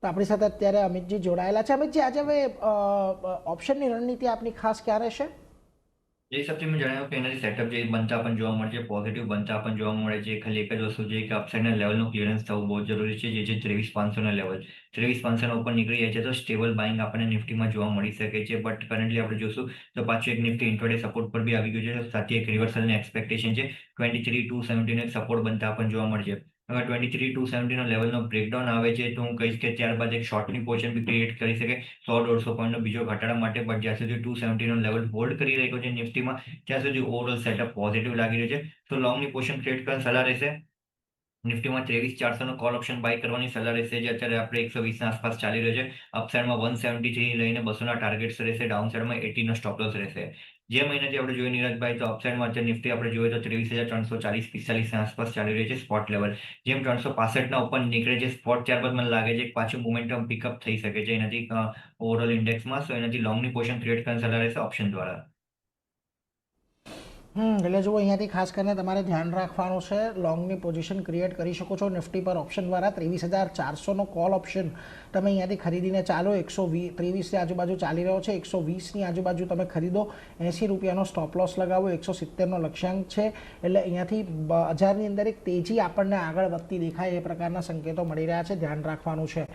તો આપણી સાથે અત્યારે અમિતજી જોડાયેલા છે. અમિતજી, આજે હવે ઓપ્શનની રણનીતિ આપની ખાસ ક્યાં રહેશે? જે હિસાબથી મેં જણાવ્યું કે એનાથી સેટઅપ જે બનતા પણ જોવા મળે છે, પોઝિટિવ બનતા પણ જોવા મળે છે. ખાલી એક જ વસ્તુ છે કે અપસાઇડના લેવલનું ક્લિયરન્સ થવું બહુ જરૂરી છે, જે છે 23,500 લેવલ. 23,500 ઉપર નીકળી જાય છે તો સ્ટેબલ બાઇંગ આપણને નિફ્ટીમાં જોવા મળી શકે છે. બટ કરન્ટલી આપણે જોશું તો પાછું એક નિફ્ટી ઇન્ટ્રાડે સપોર્ટ પર બી આવી ગયું છે. સાથે એક રિવર્સલની એક્સપેક્ટેશન છે. 23,270 એક સપોર્ટ બનતા પણ જોવા મળશે. અગર 23,270 લેવલનો બ્રેકડાઉન આવે છે તો હું કહીશ કે ત્યારબાદ એક શોર્ટની પોઝિશન બી ક્રિએટ કરી શકે 100-150 પોઈન્ટનો બીજો ઘટાડા માટે. બટ જ્યાં સુધી 270 લેવલ હોલ્ડ કરી રહ્યો છે નિફ્ટીમાં, ત્યાં સુધી ઓવરઓલ સેટઅપ પોઝિટિવ લાગી રહ્યું છે. તો લોંગની પોઝિશન ક્રિએટ કરવાની સલાહ રહેશે. નિફ્ટીમાં 23,400 કોલ ઓપ્શન બાય કરવાની સલાહ રહેશે, જે અત્યારે આપણે 120 આસપાસ ચાલી રહ્યો છે. અપસાઇડમાં 170 થી લઈને 200 ટાર્ગેટ્સ રહેશે, ડાઉનસાઇડમાં 80 સ્ટોપ લોસ રહેશે. જે મહિનાથી આપણે જોઈએ નીરજભાઈ, તો અપસાઇડમાં અત્યારે નિફ્ટી આપણે જોઈએ તો 23,340-45 આસપાસ ચાલી રહી છે સ્પોટ લેવલ. જેમ 365 ઉપર નીકળે છે સ્પોટ, ત્યારબાદ મને લાગે છે કે પાછું મોમેન્ટમ પિકઅપ થઈ શકે છે એનાથી ઓવરઓલ ઇન્ડેક્સમાં. સો એનાથી લોંગની પોઝિશન ક્રિએટ કરવાની સલાહ રહેશે ઓપ્શન દ્વારા. એટલે જુઓ, અહીંયાથી ખાસ કરીને તમારે ધ્યાન રાખવાનું છે. લોંગની પોઝિશન ક્રિએટ કરી શકો છો નિફ્ટી પર ઓપ્શન દ્વારા. 23,400નો કોલ ઓપ્શન તમે અહીંયાથી ખરીદીને ચાલો. 123ની આજુબાજુ ચાલી રહ્યો છે, 120ની આજુબાજુ તમે ખરીદો. 80 રૂપિયાનો સ્ટોપ લોસ લગાવો. 170નો લક્ષ્યાંક છે. એટલે અહીંયાથી બજારની અંદર એક તેજી આપણને આગળ વધતી દેખાય એ પ્રકારના સંકેતો મળી રહ્યા છે. ધ્યાન રાખવાનું છે.